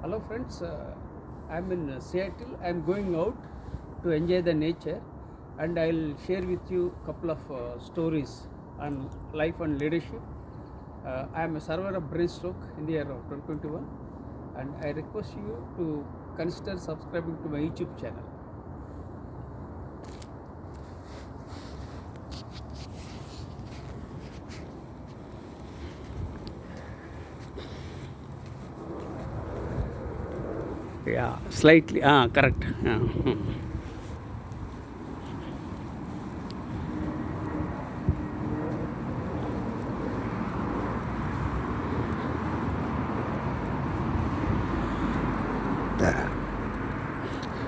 Hello friends, I'm in Seattle. I'm going out to enjoy the nature, and I'll share with you a couple of stories on life and leadership. I'm a survivor of brain stroke in the year of 2021, and I request you to consider subscribing to my YouTube channel. Yeah, slightly. Correct. Yeah.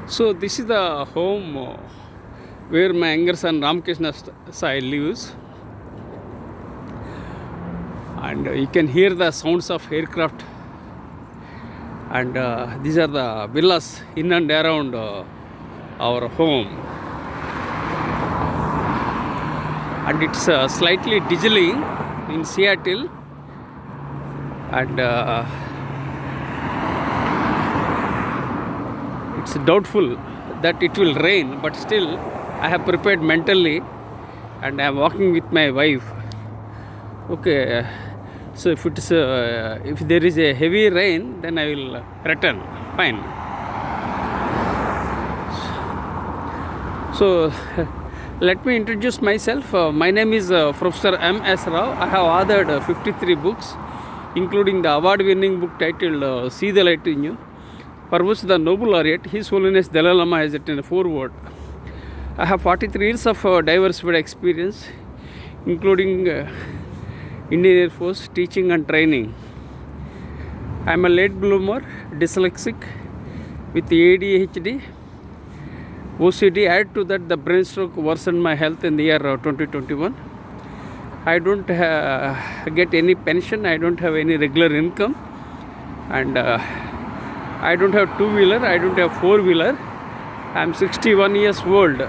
So this is the home where my younger son Ramkrishna Sai lives, and you can hear the sounds of aircraft. And these are the villas in and around our home, and it's slightly drizzling in Seattle, and it's doubtful that it will rain, but still I have prepared mentally, and I am walking with my wife. Okay, so if there is a heavy rain, then I will return. Fine. So let me introduce myself. My name is Professor M.S. Rao. I have authored 53 books, including the award-winning book titled See the Light in You, for which the Nobel laureate, His Holiness Dalai Lama, has written a foreword. I have 43 years of diversified experience, including Indian Air Force teaching and training. I am a late bloomer, dyslexic, with ADHD, OCD. Add to that, the brain stroke worsened my health in the year 2021. I don't get any pension. I don't have any regular income, and I don't have two-wheeler. I don't have four-wheeler. I am 61 years old,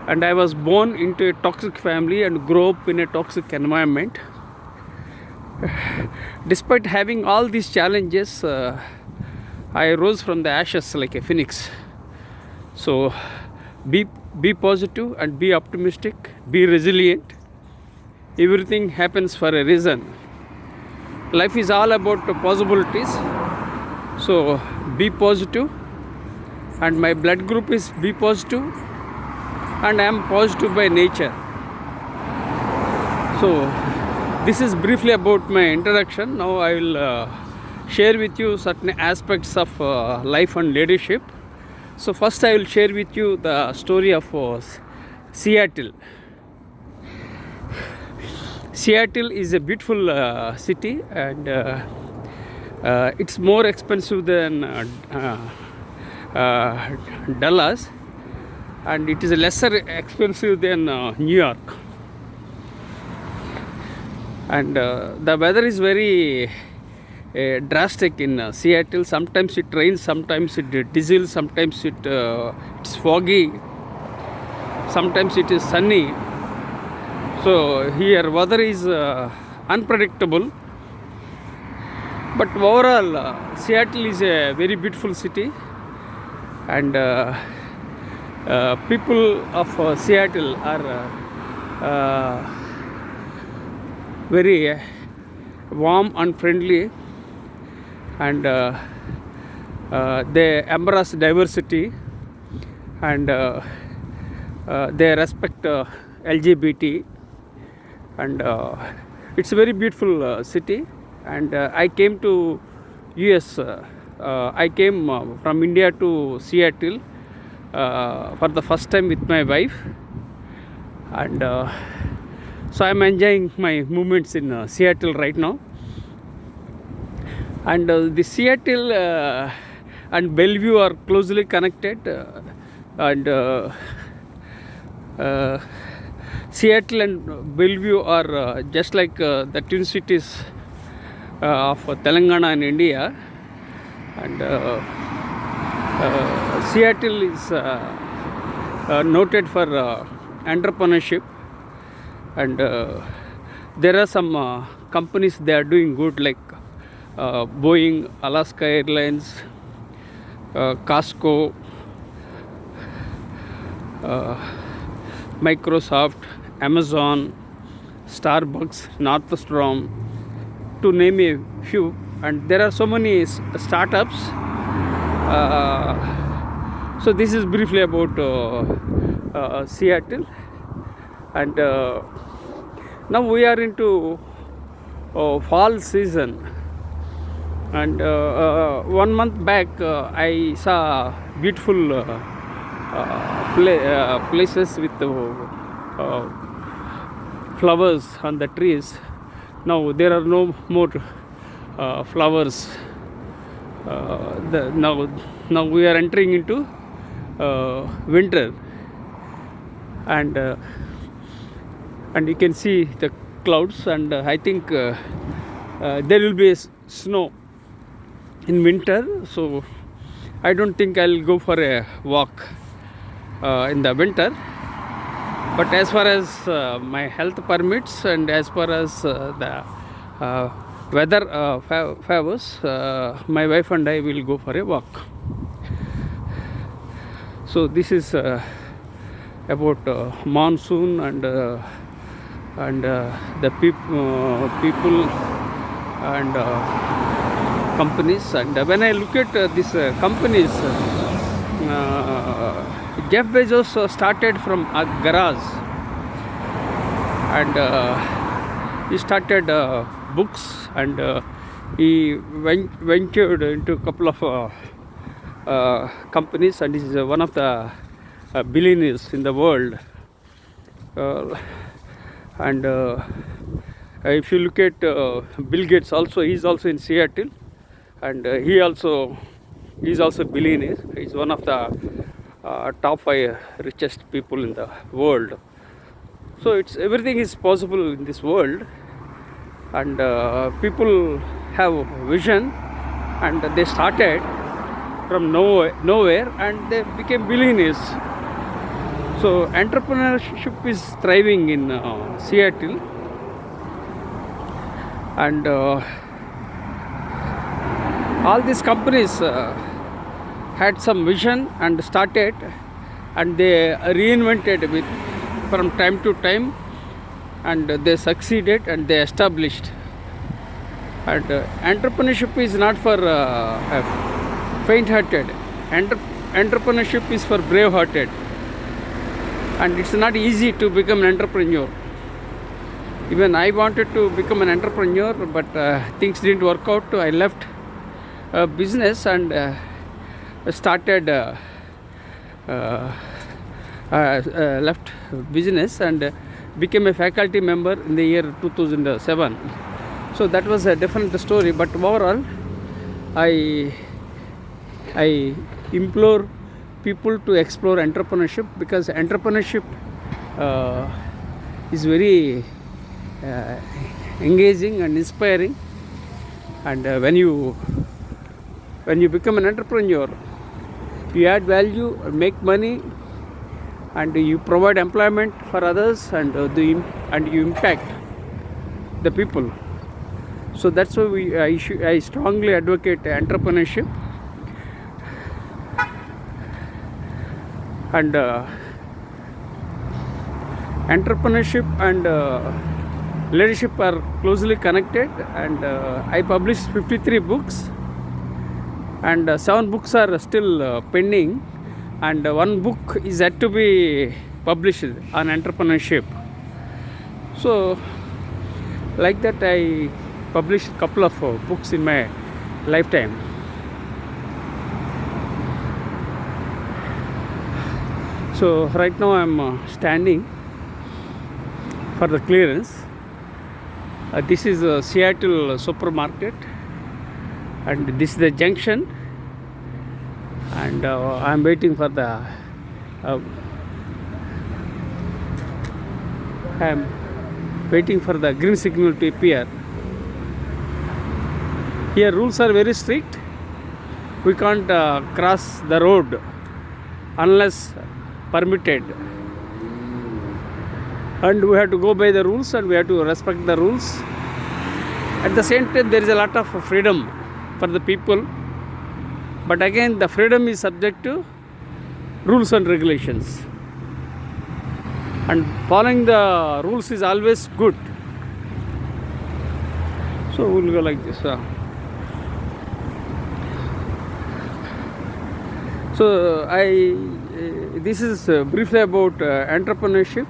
and I was born into a toxic family and grew up in a toxic environment. Despite having all these challenges, I rose from the ashes like a phoenix. So be positive and be optimistic, be resilient. Everything happens for a reason. Life is all about the possibilities. So be positive, and my blood group is B positive, and I am positive by nature. So this is briefly about my introduction. Now I will share with you certain aspects of life and leadership. So first I will share with you the story of Seattle. Seattle is a beautiful city, and it's more expensive than Dallas, and it is lesser expensive than New York. And the weather is very drastic in Seattle. Sometimes it rains, sometimes it drizzles, sometimes it's foggy, sometimes it is sunny. So here weather is unpredictable. But overall, Seattle is a very beautiful city, and people of Seattle are very warm and friendly, and they embrace diversity, and they respect LGBT, and it's a very beautiful city. And I came to US. I came from India to Seattle for the first time with my wife, and so I'm enjoying my movements in Seattle right now. And the Seattle and Bellevue are closely connected, and Seattle and Bellevue are just like the twin cities of Telangana and India. And Seattle is noted for entrepreneurship, and there are some companies they are doing good, like Boeing, Alaska Airlines, Costco, Microsoft, Amazon, Starbucks, Northstrom, to name a few. And there are so many startups. So this is briefly about Seattle. And now we are into fall season. And 1 month back, I saw beautiful places with flowers on the trees. Now there are no more flowers. Now we are entering into winter, and you can see the clouds, and I think there will be snow in winter. So I don't think I'll go for a walk in the winter. But as far as my health permits, and as far as the weather favors, my wife and I will go for a walk. So this is about monsoon and the people and companies. And when I look at these companies, Jeff Bezos started from a garage, and he started books, and he ventured into a couple of companies, and he is one of the billionaires in the world. And if you look at Bill Gates, also he is also in Seattle, and he is also billionaire. He is one of the top 5 richest people in the world. So everything is possible in this world, and people have vision, and they started from nowhere and they became billionaires. So entrepreneurship is thriving in Seattle, and all these companies had some vision and started, and they reinvented with from time to time, and they succeeded and they established. And entrepreneurship is not for faint-hearted. Entrepreneurship is for brave-hearted, and it's not easy to become an entrepreneur. Even I wanted to become an entrepreneur, but things didn't work out. I left business and started left business and became a faculty member in the year 2007. So that was a different story, but overall I implore people to explore entrepreneurship, because entrepreneurship is very engaging and inspiring. And when you become an entrepreneur, you add value, make money, and you provide employment for others, and you impact the people. So that's why I strongly advocate entrepreneurship. And entrepreneurship and leadership are closely connected, and I published 53 books, and 7 books are still pending, and 1 book is yet to be published on entrepreneurship. So like that, I published a couple of books in my lifetime. So right now I'm standing for the clearance. This is a Seattle supermarket, and this is the junction, and I'm waiting for the green signal to appear. Here rules are very strict. We can't cross the road unless permitted, and we have to go by the rules, and we have to respect the rules. At the same time, there is a lot of freedom for the people, but again, the freedom is subject to rules and regulations, and following the rules is always good. So we'll go like this. So this is briefly about entrepreneurship,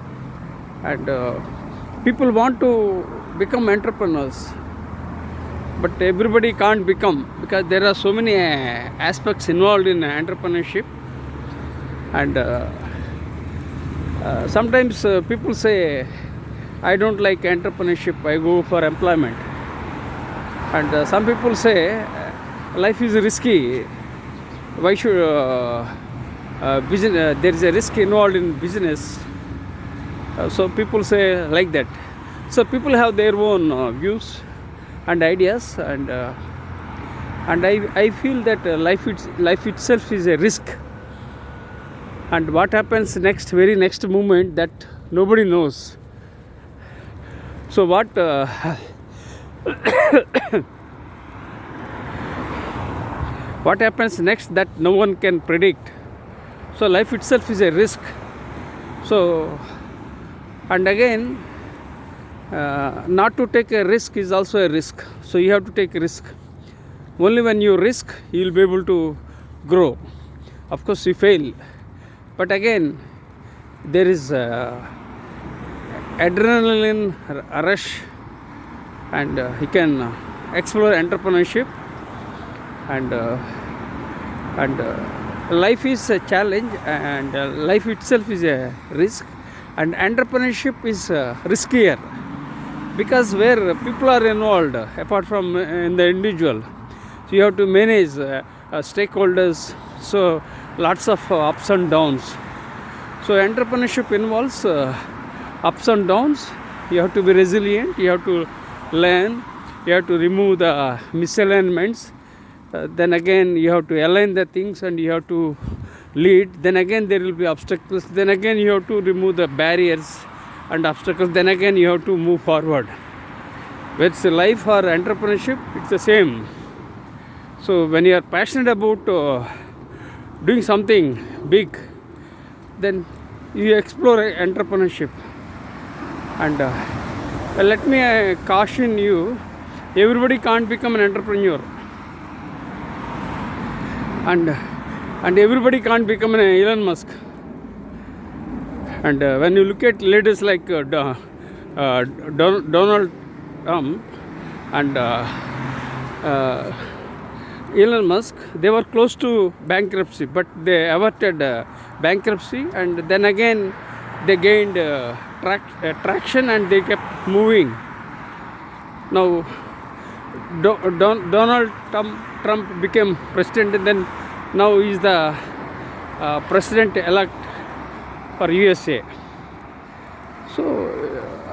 and people want to become entrepreneurs, but everybody can't become, because there are so many aspects involved in entrepreneurship. And sometimes people say, I don't like entrepreneurship, I go for employment. And some people say life is risky, why should business, there is a risk involved in business. So people say like that. So people have their own views and ideas, and I feel that life itself is a risk, and what happens very next moment, that nobody knows. So what what happens next, that no one can predict. So life itself is a risk. So, and again, not to take a risk is also a risk. So you have to take a risk. Only when you risk, you will be able to grow. Of course, you fail, but again, there is adrenaline rush, and you can explore entrepreneurship, and life is a challenge, and life itself is a risk, and entrepreneurship is riskier, because where people are involved apart from in the individual, so you have to manage stakeholders, so lots of ups and downs. So entrepreneurship involves ups and downs. You have to be resilient, you have to learn, you have to remove the misalignments, then again you have to align the things, and you have to lead. Then again there will be obstacles, then again you have to remove the barriers and obstacles, then again you have to move forward. Whether it's life or entrepreneurship, it's the same. So when you are passionate about doing something big, then you explore entrepreneurship. And let me caution you, everybody can't become an entrepreneur, and everybody can't become an Elon Musk. And when you look at leaders like Donald Trump and Elon Musk, they were close to bankruptcy, but they averted bankruptcy, and then again they gained traction, and they kept moving. Now Donald Trump became president, and then now he is the president-elect for USA. So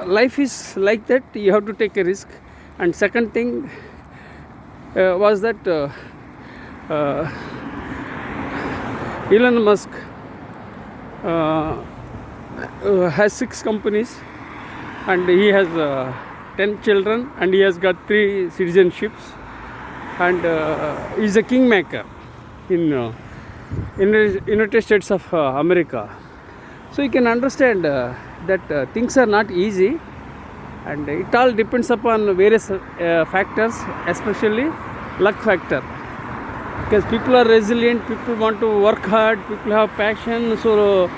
life is like that, you have to take a risk. And second thing was that Elon Musk has 6 companies, and he has 10 children, and he has got 3 citizenships, and he is a kingmaker in United States of America. So you can understand that things are not easy, and it all depends upon various factors, especially luck factor, because people are resilient, people want to work hard, people have passion, so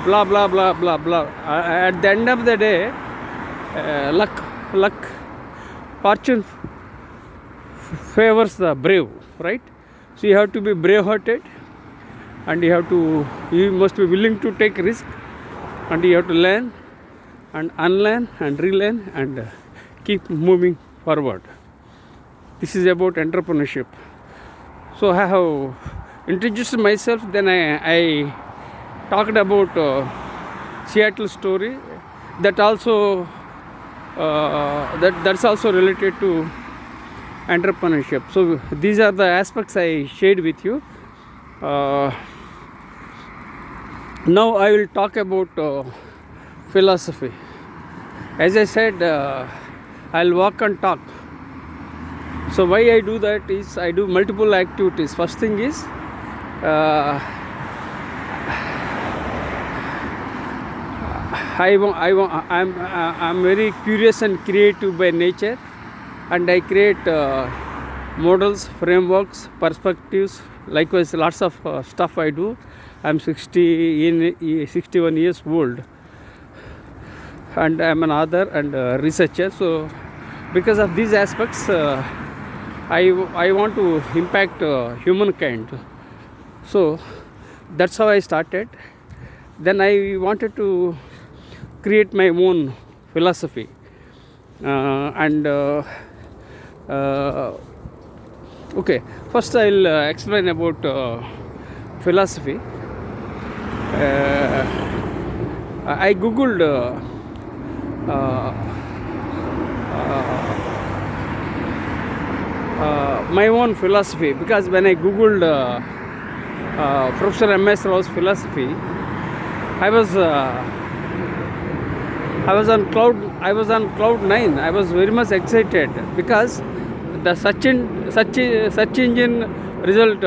blah blah blah blah blah. At the end of the day, luck, fortune favors the brave, right? So you have to be brave-hearted, and you must be willing to take risk, and you have to learn and unlearn and relearn and keep moving forward. This is about entrepreneurship. So I have introduced myself, then I talked about Seattle story, that also that's also related to entrepreneurship. So these are the aspects I shared with you. Now I will talk about philosophy. As I said, I'll walk and talk. So why I do that is I do multiple activities. First thing is I'm very curious and creative by nature, and I create models, frameworks, perspectives. Likewise, lots of stuff I do. I'm 61 years old, and I'm an author and researcher. So because of these aspects, I want to impact humankind. So that's how I started. Then I wanted to create my own philosophy, okay, first I'll explain about philosophy. I googled my own philosophy, because when I googled Professor M.S. Rao's philosophy, I was on cloud 9. I was very much excited because the search engine result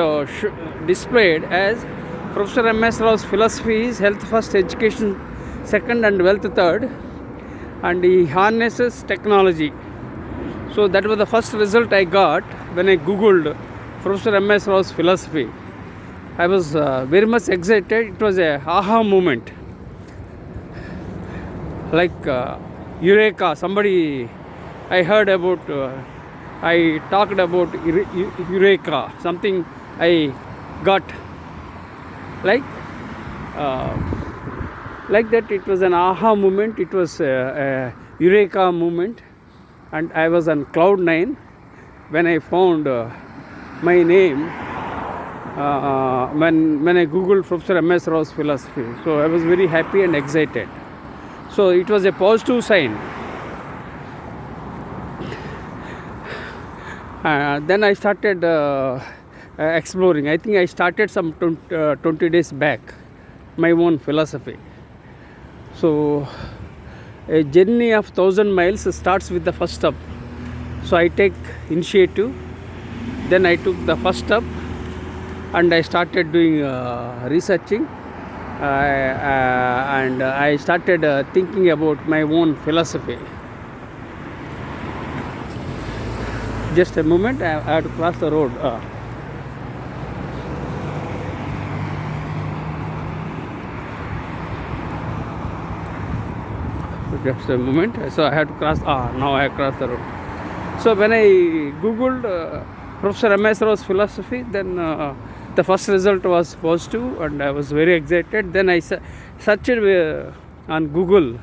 displayed as Professor M.S. Rao's philosophy is health first, education second, and wealth third, and he harnesses technology. So that was the first result I got when I googled Professor M.S. Rao's philosophy. I was very much excited. It was a aha moment, like Eureka. Somebody I heard about, I talked about Eureka, something I got like that. It was an aha moment. It was a Eureka moment, and I was on cloud 9 when I found my name when I googled Professor M.S. Rao's philosophy. So I was very happy and excited. So it was a positive sign. Then I started exploring. I think I started some 20 days back my own philosophy. So a journey of 1,000 miles starts with the first step. So I take initiative. Then I took the first step and I started doing researching. And I started thinking about my own philosophy. Just a moment, I had to cross the road. Just a moment. So I had to cross. Now I crossed the road. So when I googled Professor M.S. Rao's philosophy, then the first result was positive, and I was very excited. Then I searched on Google.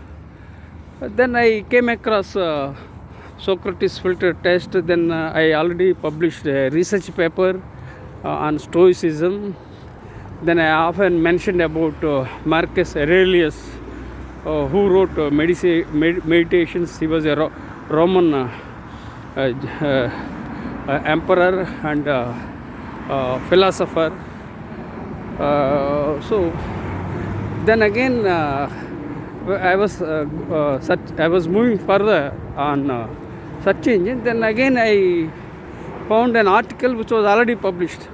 Then I came across Socrates filter test. Then I already published a research paper on stoicism. Then I often mentioned about Marcus Aurelius, who wrote meditations. He was a Roman emperor and philosopher. So then again I was moving further on search engine. Then again I found an article which was already published.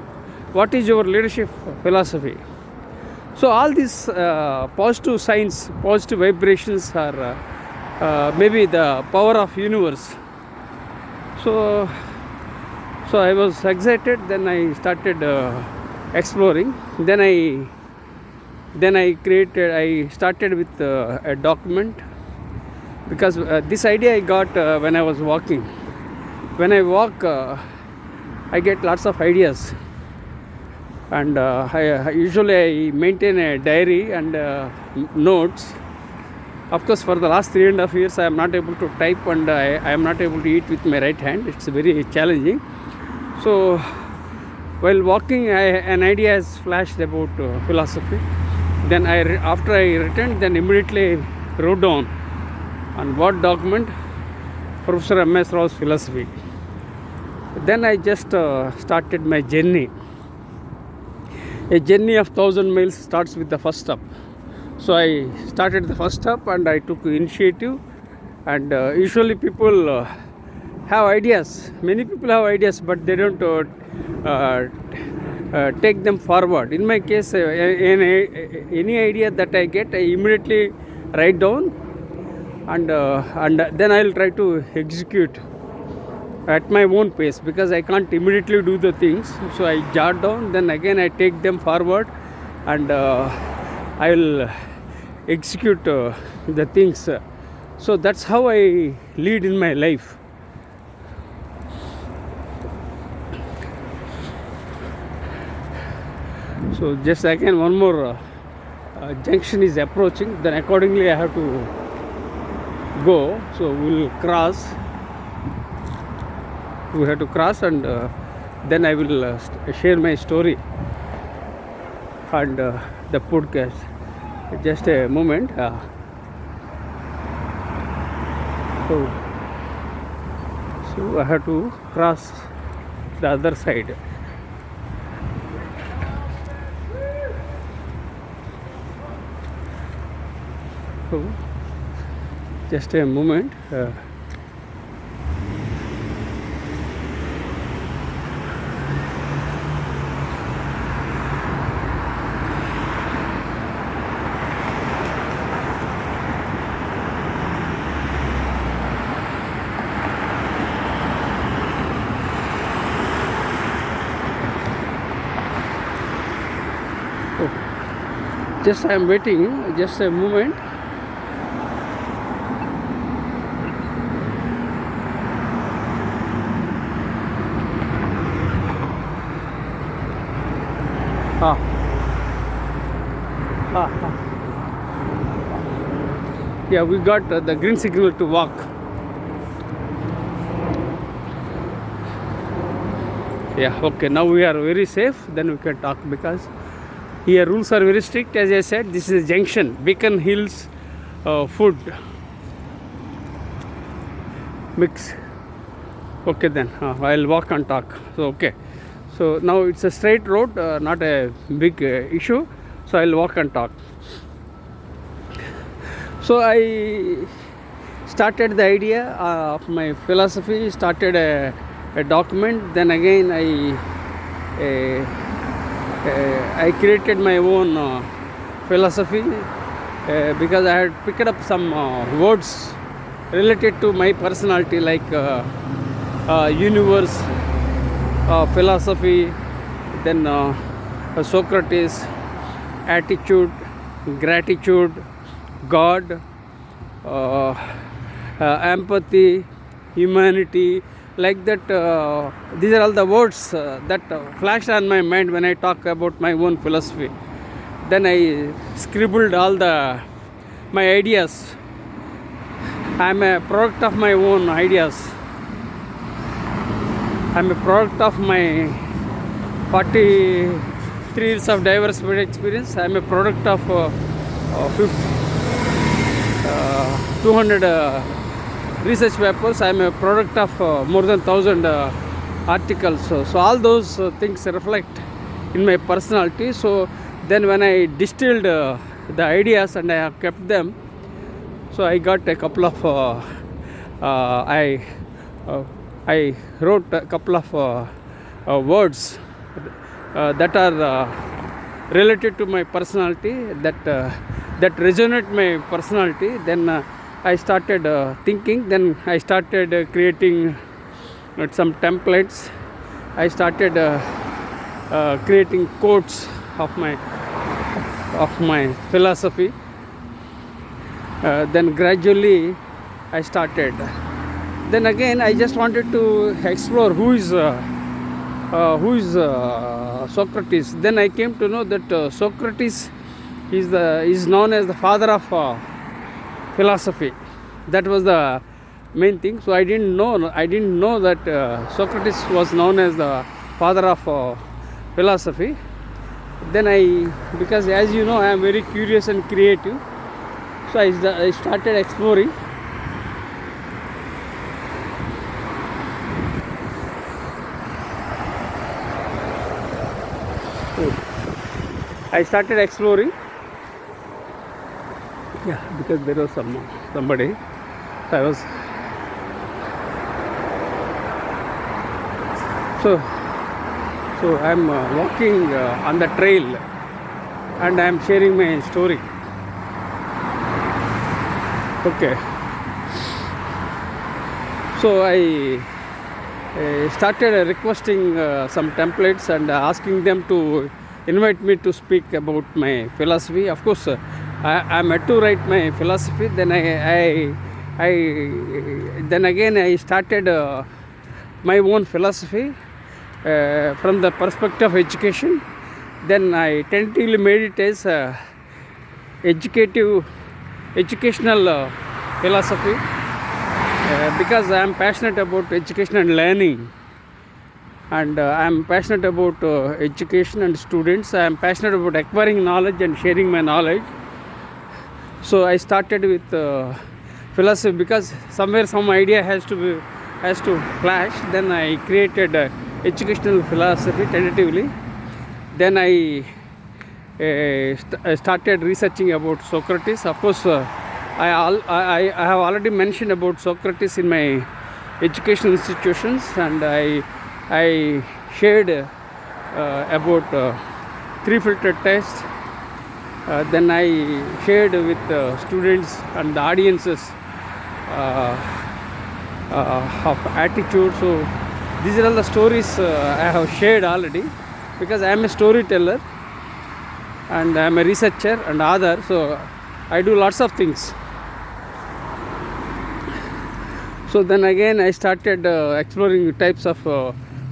What is your leadership philosophy? So all these positive signs, positive vibrations are maybe the power of universe. So I was excited. Then I started exploring. Then I started with a document, because this idea I got when I was walking. When I walk, I get lots of ideas, and I usually maintain a diary and notes. Of course, for the last 3.5 years, I am not able to type, and I am not able to eat with my right hand. It's very challenging. So while walking, an idea has flashed about philosophy. Then after I returned, then immediately wrote down on Word document Professor M.S. Rao's philosophy. Then I just started my journey. A journey of 1,000 miles starts with the first step. So I started the first step and I took initiative. And usually people have ideas. Many people have ideas, but they don't take them forward. In my case, any idea that I get, I immediately write down, and then I'll try to execute at my own pace, because I can't immediately do the things. So I jot down, then again I take them forward, and I will execute the things. So that's how I lead in my life. So just again one more junction is approaching, then accordingly I have to go. So we'll cross. We have to cross, and then I will share my story and the podcast. Just a moment. So I have to cross the other side. So just a moment. Just I am waiting, just a moment. Yeah, we got the green signal to walk. Yeah, okay, now we are very safe, then we can talk, because here rules are very strict. As I said, this is a junction, Beacon Hills food mix. Okay, then I'll walk and talk. So okay, so now it's a straight road, not a big issue, so I'll walk and talk. So I started the idea of my philosophy, started a document, then again I created my own philosophy, because I had picked up some words related to my personality, like universe, philosophy, then Socrates, attitude, gratitude, God, empathy, humanity, like that. These are all the words that flash on my mind when I talk about my own philosophy. Then I scribbled all my ideas. I am a product of my own ideas. I am a product of my 43 years of diverse experience. I am a product of 200 research papers. I am a product of more than 1000 articles. So all those things reflect in my personality. So then when I distilled the ideas and I have kept them, so I got a couple of I wrote a couple of words that are related to my personality, that resonate my personality. Then I started thinking. Then I started creating some templates. I started creating quotes of my philosophy. Then gradually I started. Then again I just wanted to explore who is Socrates. Then I came to know that Socrates is known as the father of philosophy. That was the main thing. So I didn't know that Socrates was known as the father of philosophy. Then because as you know, I am very curious and creative, so I started exploring. I started exploring. Yeah, because there was somebody. So I was. So, I'm walking on the trail, and I'm sharing my story. Okay. So I started requesting some templates and asking them to invite me to speak about my philosophy. Of course, I'm had to write my philosophy. Then then again I started my own philosophy from the perspective of education. Then I tentatively made it as educational philosophy, because I am passionate about education and learning, and I am passionate about education and students. I am passionate about acquiring knowledge and sharing my knowledge. So I started with philosophy because somewhere some idea has to flash. Then I created educational philosophy tentatively. Then I started researching about Socrates. Of course, I have already mentioned about Socrates in my educational institutions, and I shared about three filter test. Then I shared with students and the audiences of attitude. So these are all the stories I have shared already, because I am a storyteller and I am a researcher and author. So I do lots of things. So then again I started exploring types of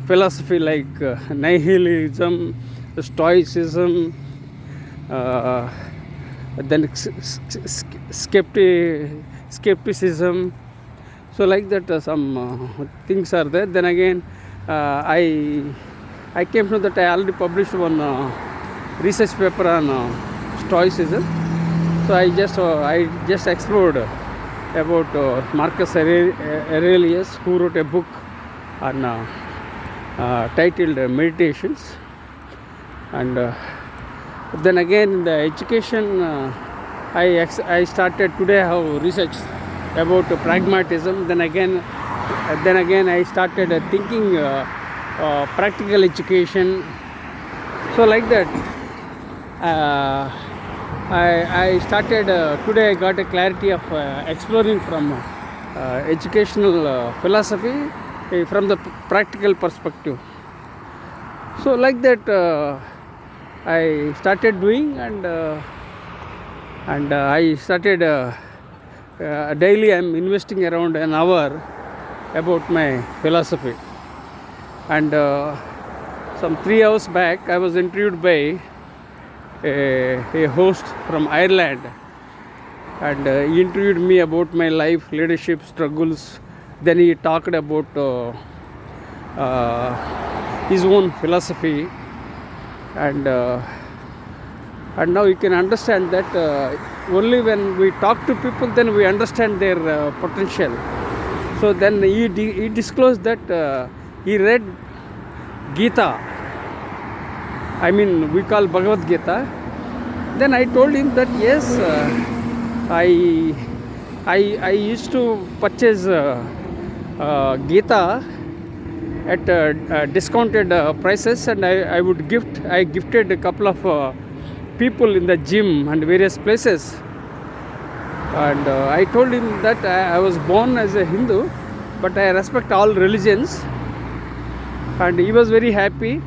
philosophy like nihilism, stoicism, then skepticism. So like that some things are there. Then again I came to that I already published one research paper on stoicism. So I just explored about Marcus Aurelius, who wrote a book on titled Meditations. And then again in the education, I started today I have researched about pragmatism. Then again I started thinking practical education. So like that I started today I got a clarity of exploring from educational philosophy from the practical perspective. So like that I started doing, and I started daily I'm investing around an hour about my philosophy. And some 3 hours back I was interviewed by a host from Ireland, and he interviewed me about my life, leadership struggles. Then he talked about his own philosophy, and now you can understand that only when we talk to people, then we understand their potential. So then he disclosed that he read Gita, I mean we call Bhagavad Gita. Then I told him that yes, I used to purchase Gita at discounted prices, and I gifted a couple of people in the gym and various places. And I told him that I was born as a Hindu, but I respect all religions. And he was very happy.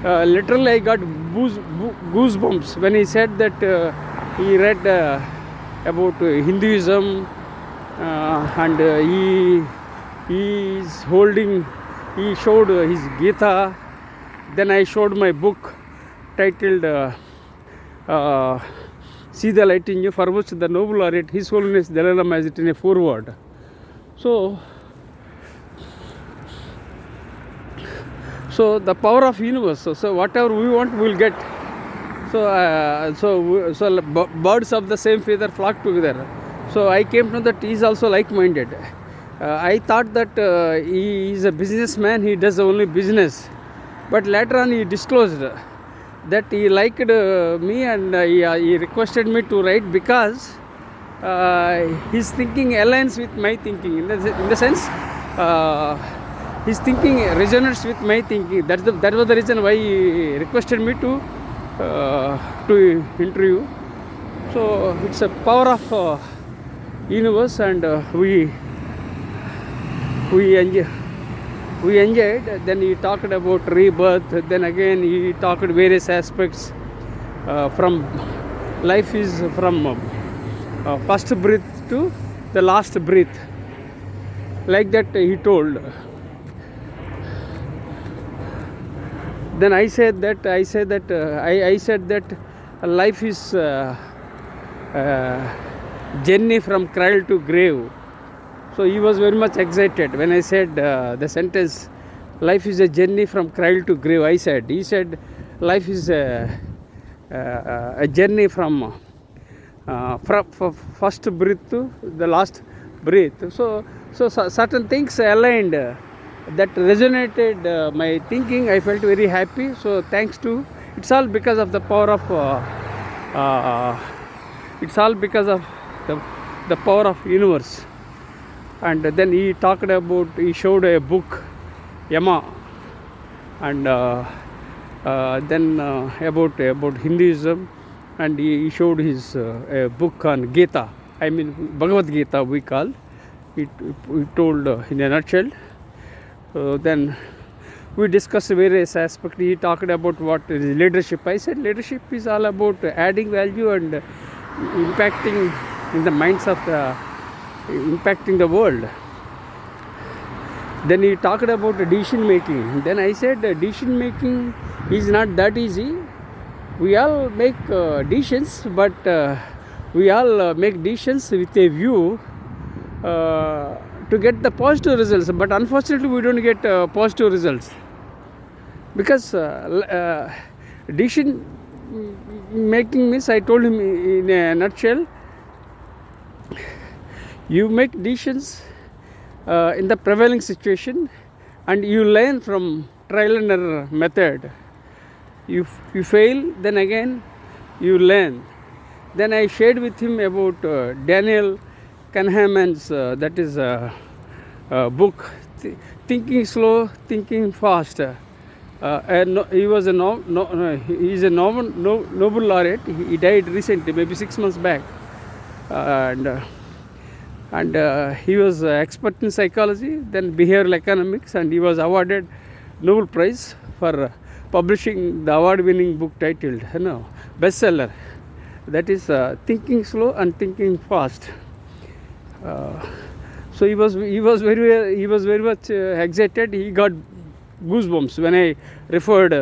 Literally I got goosebumps when he said that he read about Hinduism, and he showed his Gita. Then I showed my book titled See the Light in You, for which the Noble Laureate His Holiness Dalai Lama has it in a foreword. So the power of universe. So whatever we want, we will get. So birds of the same feather flock together. So I came to know that he is also like-minded. I thought that he is a businessman. He does only business. But later on, he disclosed that he liked me, and he requested me to write because his thinking aligns with my thinking. In the sense, his thinking resonates with my thinking. That was the reason why he requested me to interview. So it's a power of universe, and we enjoyed. Then he talked about rebirth. Then again he talked various aspects from life is from first breath to the last breath. Like that he told. Then I said that life is journey from cradle to grave. So he was very much excited when I said the sentence, life is a journey from cradle to grave. He said life is a journey from first breath to the last breath. So certain things aligned that resonated my thinking. I felt very happy. So thanks to, it's all because of the power of the power of universe. And then he showed a book, Yama, and then about Hinduism, and he showed his a book on Gita. I mean Bhagavad Gita we call. He told in a nutshell. Then we discussed various aspects. He talked about what is leadership. I said leadership is all about adding value and impacting in the minds of impacting the world. Then he talked about decision making. Then I said decision making is not that easy. We all make decisions, but we all make decisions with a view to get the positive results. But unfortunately we don't get positive results, because decision making means, I told him in a nutshell, you make decisions in the prevailing situation, and you learn from trial and error method. You fail, then again you learn. Then I shared with him about Daniel Kahneman's book, Thinking Slow, Thinking Fast. And he was he's a Nobel laureate. He died recently, maybe 6 months back, and he was an expert in psychology, then behavioral economics, and he was awarded Nobel Prize for publishing the award-winning book titled, bestseller. That is Thinking Slow and Thinking Fast. So he was very much excited. He got goosebumps when I referred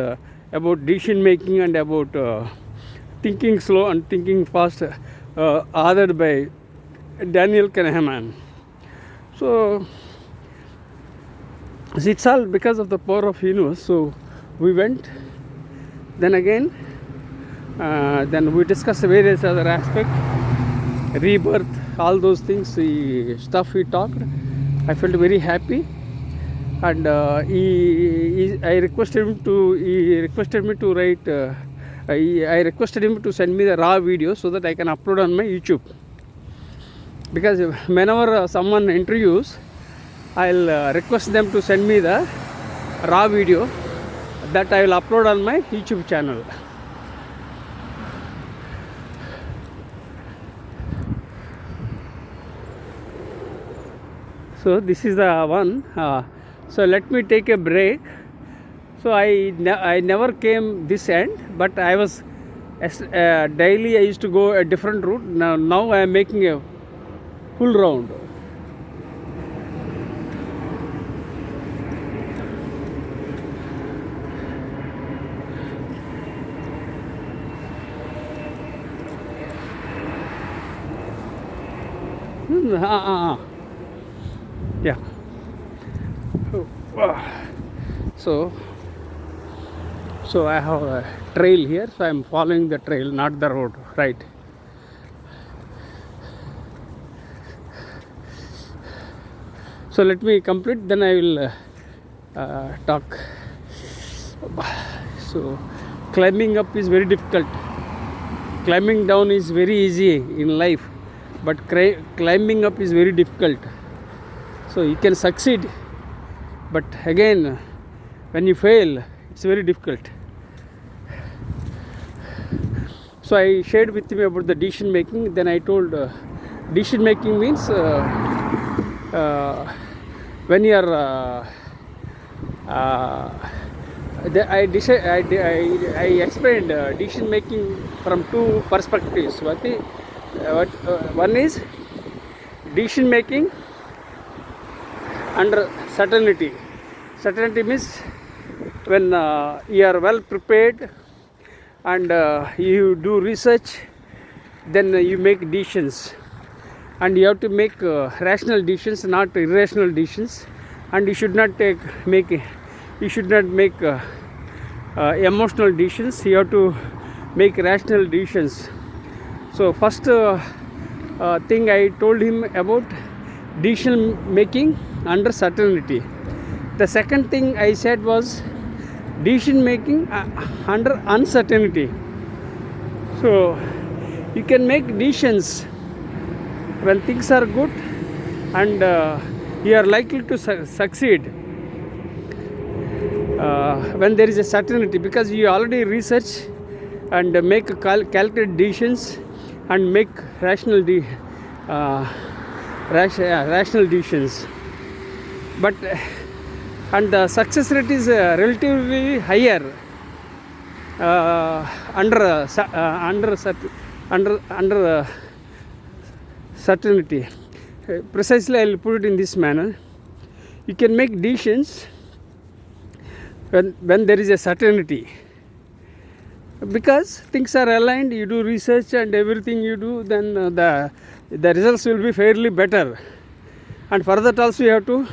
about decision making and about Thinking Slow and Thinking Fast, authored by Daniel Kahneman. So it's all because of the power of universe. So we went. Then again, then we discussed various other aspects, rebirth, all those things, the stuff he talked. I felt very happy, and I requested him to write. I requested him to send me the raw video so that I can upload on my YouTube. Because whenever someone interviews, I'll request them to send me the raw video that I will upload on my YouTube channel. So this is the one. So let me take a break. So I never came this end, but I was daily I used to go a different route. Now I am making a full round. Yeah. So I have a trail here, so I am following the trail, not the road, right? So let me complete, then I will talk. So climbing up is very difficult. Climbing down is very easy in life, but climbing up is very difficult. So you can succeed, But again, when you fail, it's very difficult. So I shared with him about the decision making. Then I told decision making means when you are I explained decision making from two perspectives. One is decision making under certainty. Certainty means when you are well prepared and you do research, then you make decisions, and you have to make rational decisions, not irrational decisions, and you should not make emotional decisions. You have to make rational decisions. So first thing I told him about decision making under certainty. The second thing I said was decision making under uncertainty. So you can make decisions when things are good and you are likely to succeed when there is a certainty, because you already research and make calculated decisions and make rational decisions. But and the success rate is relatively higher under certainty. Precisely, I will put it in this manner. You can make decisions when there is a certainty, because things are aligned. You do research and everything you do, then the results will be fairly better. And for that also you have to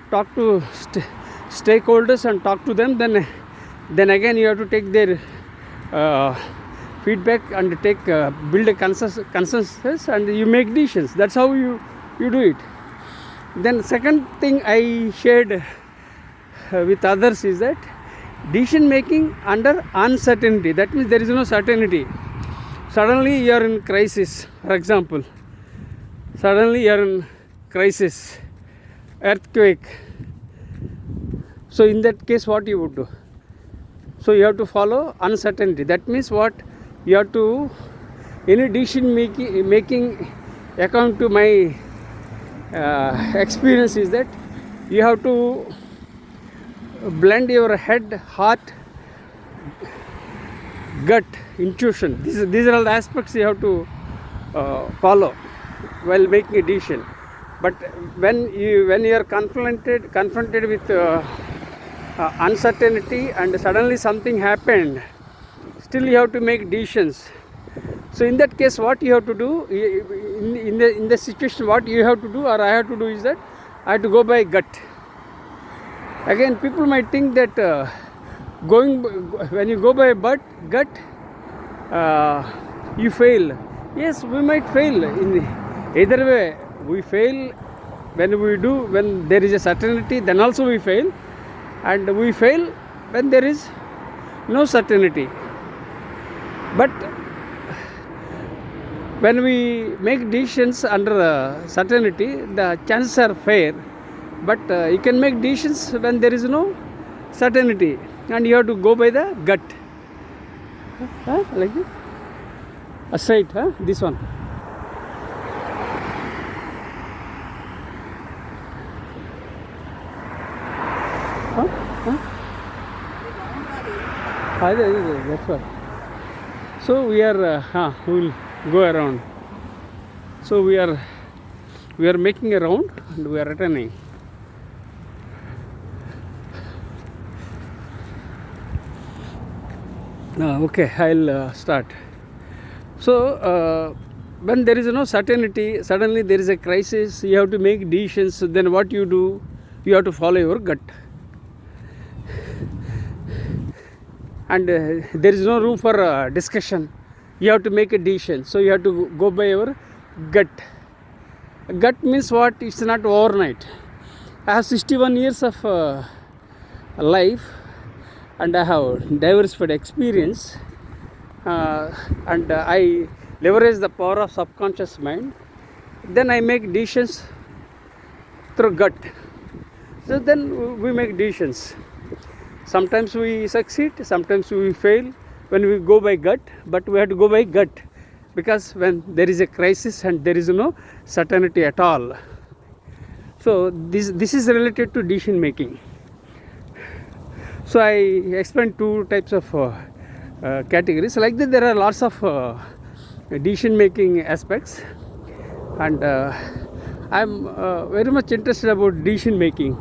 talk to stakeholders and talk to them. Then again you have to take their feedback and build a consensus, and you make decisions. That's how you do it. Then second thing I shared with others is that decision making under uncertainty. That means there is no certainty. Suddenly you are in crisis. For example, suddenly you are in crisis, earthquake. So in that case, what you would do? So you have to follow uncertainty. That means what? You have to, any decision making according to my experience is that you have to blend your head, heart, gut, intuition. These are all the aspects you have to follow while making a decision. But when you are confronted with uncertainty and suddenly something happened, still you have to make decisions. So in that case, what you have to do in the situation, what you have to do or I have to do is that I have to go by gut. Again, people might think that when you go by gut, you fail. Yes, we might fail. In either way, we fail when there is a certainty, then also we fail, and we fail when there is no certainty. But when we make decisions under certainty, the chances are fair. But you can make decisions when there is no certainty, and you have to go by the gut. Like this? Straight, this one. That's what. So we are, we will go around. So we are making a round and we are returning. Okay, I'll start. So when there is no certainty, suddenly there is a crisis, you have to make decisions. Then what you do? You have to follow your gut. And there is no room for discussion. You have to make a decision. So you have to go by your gut. Gut means what? It's not overnight. I have 61 years of life, and I have diversified experience, and I leverage the power of subconscious mind. Then I make decisions through gut. So then we make decisions. Sometimes we succeed, sometimes we fail when we go by gut, but we have to go by gut, because when there is a crisis and there is no certainty at all. So this is related to decision making. So I explained two types of categories. Like that, there are lots of decision making aspects, and I'm very much interested about decision making,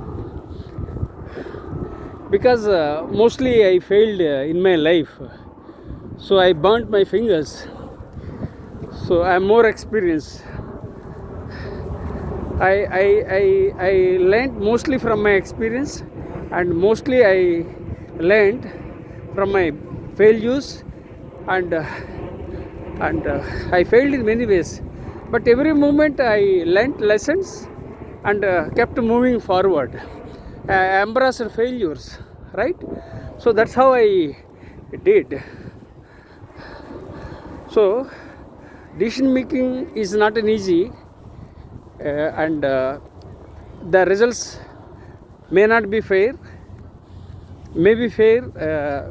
because mostly I failed in my life, so I burnt my fingers, so I am more experienced. I learned mostly from my experience, and mostly I learned from my failures, and I failed in many ways, but every moment I learned lessons and kept moving forward. I embraced failures, right? So that's how I did. So decision making is not an easy, and the results may not be fair, may be fair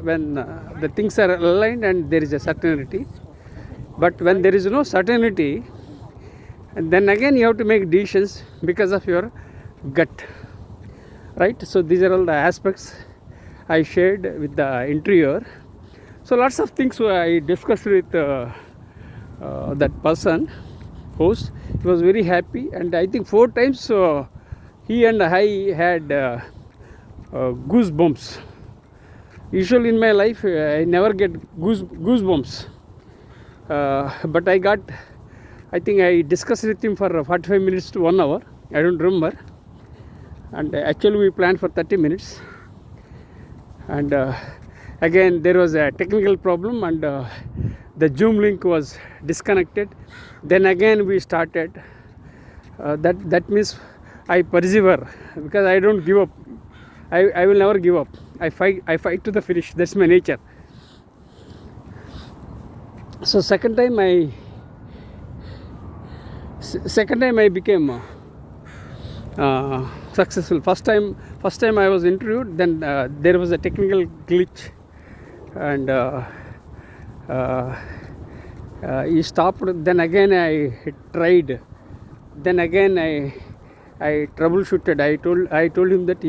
when the things are aligned and there is a certainty. But when there is no certainty, and then again you have to make decisions because of your gut, right? So these are all the aspects I shared with the interviewer. So lots of things I discussed with that person, host. He was very happy, and I think 4 times he and I had goosebumps. Usually in my life I never get goosebumps, but I think I discussed with him for 45 minutes to 1 hour, I don't remember, and actually we planned for 30 minutes, and again there was a technical problem, and the Zoom link was disconnected. Then again we started. That means I persevere, because I don't give up. I will never give up. I fight to the finish. That's my nature. So second time I became successful. First time I was interviewed, then there was a technical glitch, and he stopped. Then again I tried. Then again I troubleshooted. I told him that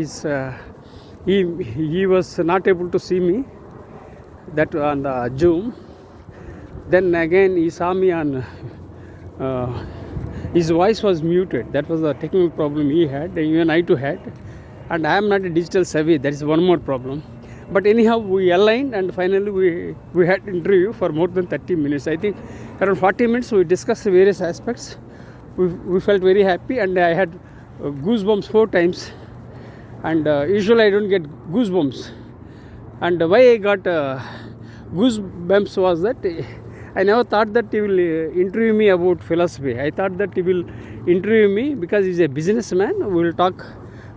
he was not able to see me, that on the Zoom. Then again he saw me on his voice was muted. That was the technical problem he had, even I too had, and I am not a digital savvy. That is one more problem. But anyhow, we aligned, and finally we had interview for more than 30 minutes. I think around 40 minutes we discussed various aspects. We felt very happy, and I had goosebumps 4 times, and usually I don't get goosebumps. And why I got goosebumps was that I never thought that he will interview me about philosophy. I thought that he will interview me because he's a businessman. We will talk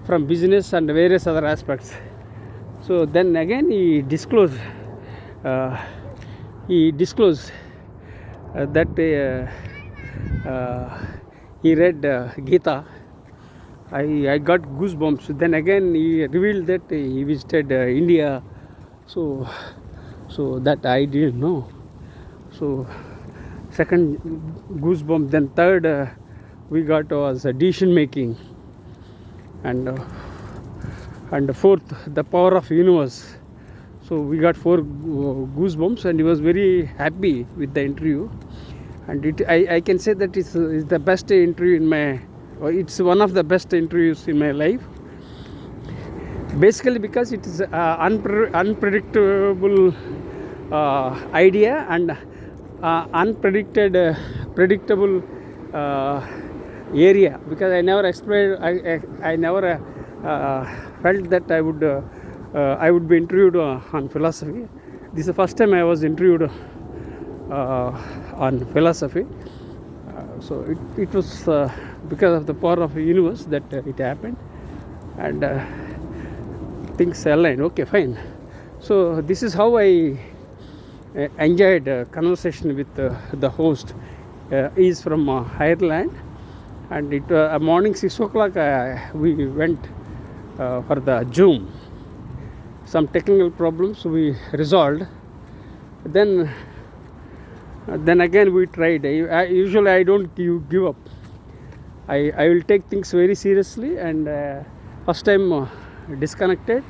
from business and various other aspects. So then again he disclosed that he read Gita. I got goosebumps. Then again he revealed that he visited India, so that I didn't know. So second goosebump. Then third we got was decision making, and fourth, the power of universe. So we got 4 goosebumps, and he was very happy with the interview. And I can say that it's the best interview in my. It's one of the best interviews in my life. Basically because it is unpredictable idea, and predictable area, because I never explained. I never felt that I would be interviewed on philosophy. This is the first time I was interviewed on philosophy. So it was because of the power of the universe that it happened, and things aligned. Okay, fine. So this is how I enjoyed conversation with the host. He is from Ireland, and it morning 6 o'clock we went for the Zoom. Some technical problems we resolved. Then again we tried. Usually I don't give up. I will take things very seriously, and first time disconnected.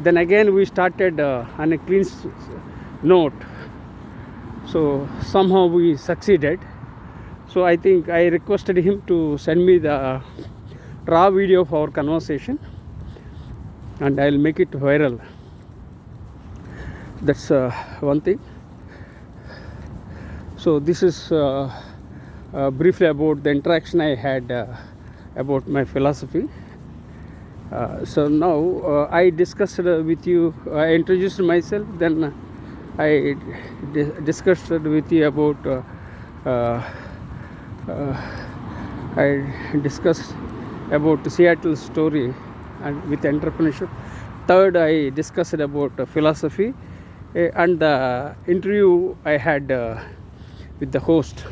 Then again we started on a clean note. So somehow we succeeded. So I think I requested him to send me the raw video of our conversation, and I'll make it viral. That's one thing. So this is briefly about the interaction I had about my philosophy. So now I discussed with you, I introduced myself, then I discussed with you about I discussed about Seattle's story and with entrepreneurship. Third, I discussed about philosophy, and the interview I had with the host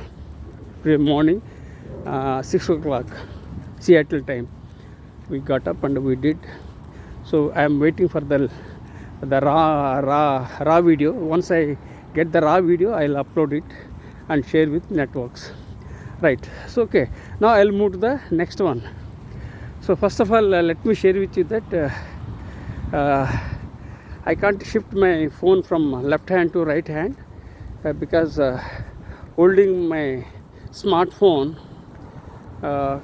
morning 6 o'clock Seattle time. We got up and we did. So I am waiting for the raw video. Once I get the raw video, I'll upload it and share with networks. Right. So okay. Now I'll move to the next one. So first of all, let me share with you that I can't shift my phone from left hand to right hand because holding my smartphone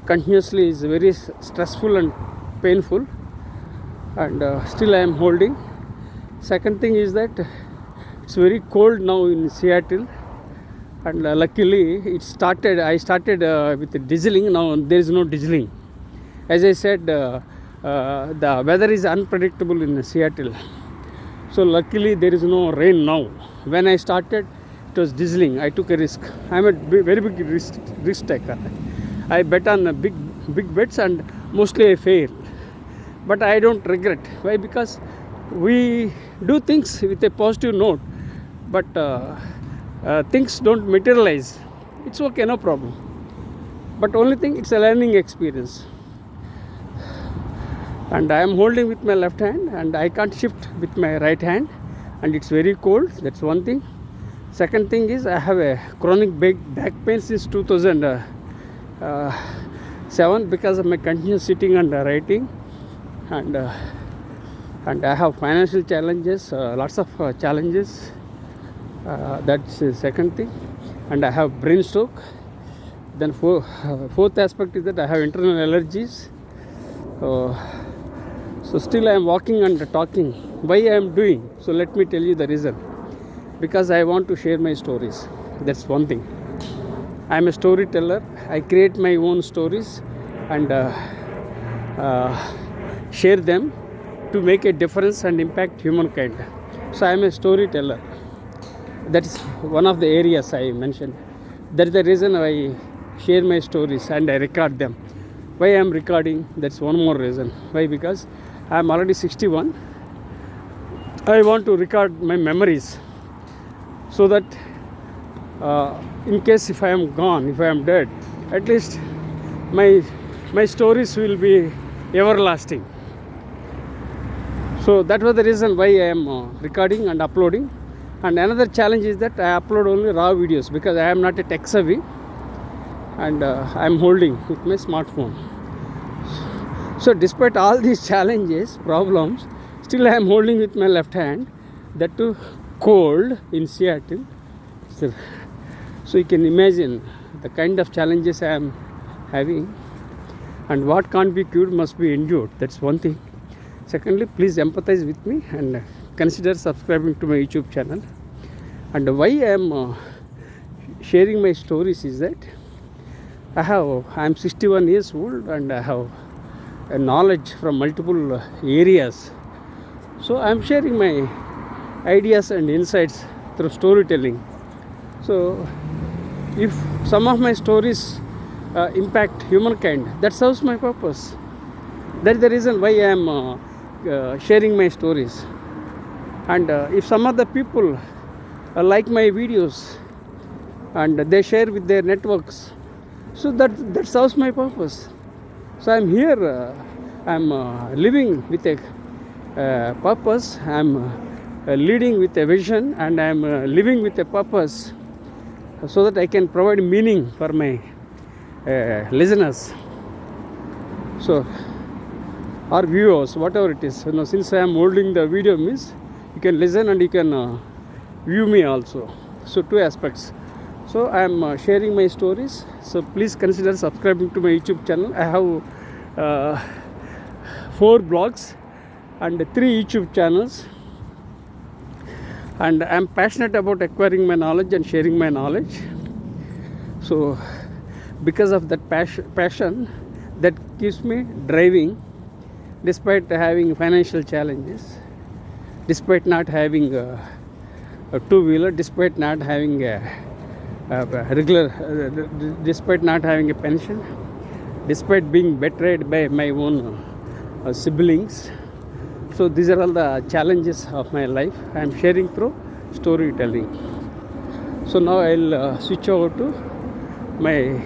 continuously is very stressful and painful, and still I am holding. Second thing is that it's very cold now in Seattle, and luckily I started with drizzling. Now there is no drizzling. As I said, the weather is unpredictable in Seattle, so luckily there is no rain now. When I started, it was drizzling. I took a risk. I'm a very big risk taker. I bet on big bets, and mostly I fail. But I don't regret. Why? Because we do things with a positive note, but things don't materialize. It's okay, no problem. But only thing, it's a learning experience. And I am holding with my left hand, and I can't shift with my right hand, and it's very cold. That's one thing. Second thing is, I have a chronic back pain since 2007 because of my continuous sitting and writing, and I have financial challenges, lots of challenges. That's the second thing. And I have brain stroke. Then fourth aspect is that I have internal allergies. So still I am walking and talking. Why I am doing? So let me tell you the reason. Because I want to share my stories. That's one thing. I am a storyteller. I create my own stories and share them to make a difference and impact humankind. So I am a storyteller. That is one of the areas I mentioned. That is the reason I share my stories and I record them. Why I am recording? That's one more reason. Why? Because I am already 61. I want to record my memories so that in case if I am gone, if I am dead, at least my stories will be everlasting. So that was the reason why I am recording and uploading. And another challenge is that I upload only raw videos because I am not a tech savvy, and I am holding with my smartphone. So despite all these challenges, problems, still I am holding with my left hand, that too cold in Seattle. So you can imagine the kind of challenges I am having, and what can't be cured must be endured. That's one thing. Secondly, please empathize with me and consider subscribing to my YouTube channel. And why I am sharing my stories is that I am 61 years old and I have a knowledge from multiple areas. So I am sharing my ideas and insights through storytelling. So if some of my stories impact humankind, that serves my purpose. That's the reason why I am sharing my stories. And if some other people like my videos and they share with their networks, so that serves my purpose. So I am here I'm living with a purpose. I'm leading with a vision, and I'm living with a purpose, so that I can provide meaning for my listeners. So, or viewers, whatever it is. Since I am holding the video, means you can listen and you can view me also. So, two aspects. So, I am sharing my stories. So, please consider subscribing to my YouTube channel. I have 4 blogs and 3 YouTube channels. And I am passionate about acquiring my knowledge and sharing my knowledge. So, because of that passion, that keeps me driving despite having financial challenges, despite not having a two-wheeler, despite not having a regular, despite not having a pension, despite being betrayed by my own siblings. So these are all the challenges of my life I am sharing through storytelling. So now I'll switch over to my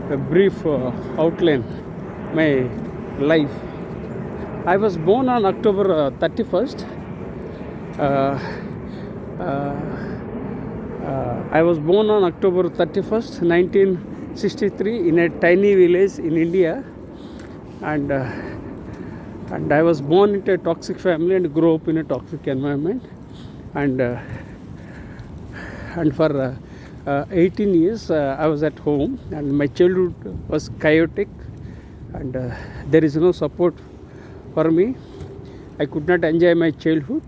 my brief outline, my life. I was born on October 31st. I was born on October 31st, 1963, in a tiny village in India, and I was born into a toxic family and grew up in a toxic environment, and for 18 years I was at home, and my childhood was chaotic, and there is no support for me. I could not enjoy my childhood,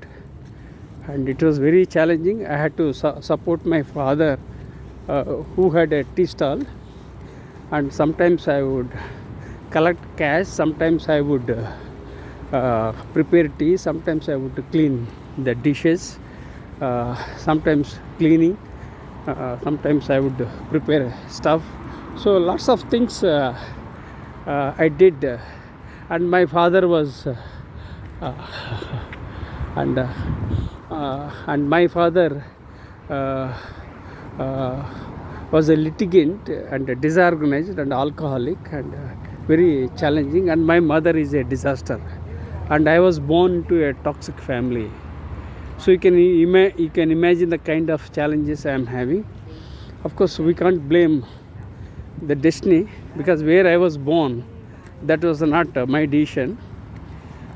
and it was very challenging. I had to support my father, who had a tea stall, and sometimes I would collect cash, sometimes I would prepare tea, sometimes I would clean the dishes, sometimes cleaning, sometimes I would prepare stuff. So lots of things I did, and my father was and my father was a litigant and disorganized and alcoholic and very challenging, and my mother is a disaster, and I was born into a toxic family. So you can imagine the kind of challenges I am having. Of course, we can't blame the destiny, because where I was born, that was not my decision.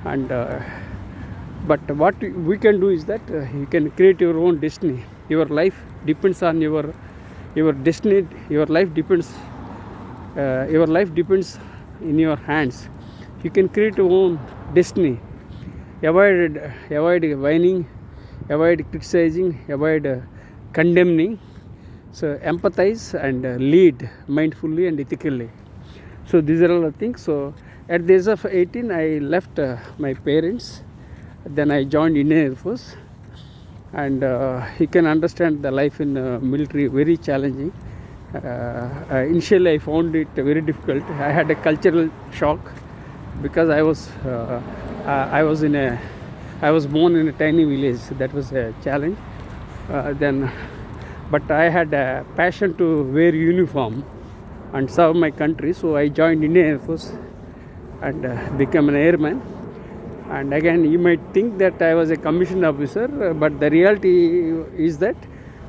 And but what we can do is that you can create your own destiny. Your life depends on your destiny. Your life depends in your hands. You can create your own destiny. Avoid whining, avoid criticizing, avoid condemning. So empathize and lead mindfully and ethically. So these are all the things. So at the age of 18, I left my parents. Then I joined Indian Air Force, and you can understand the life in military, very challenging. Initially I found it very difficult. I had a cultural shock, because I was born in a tiny village. That was a challenge. But I had a passion to wear uniform and serve my country, so I joined Indian Air Force and became an airman. And again, you might think that I was a commissioned officer, but the reality is that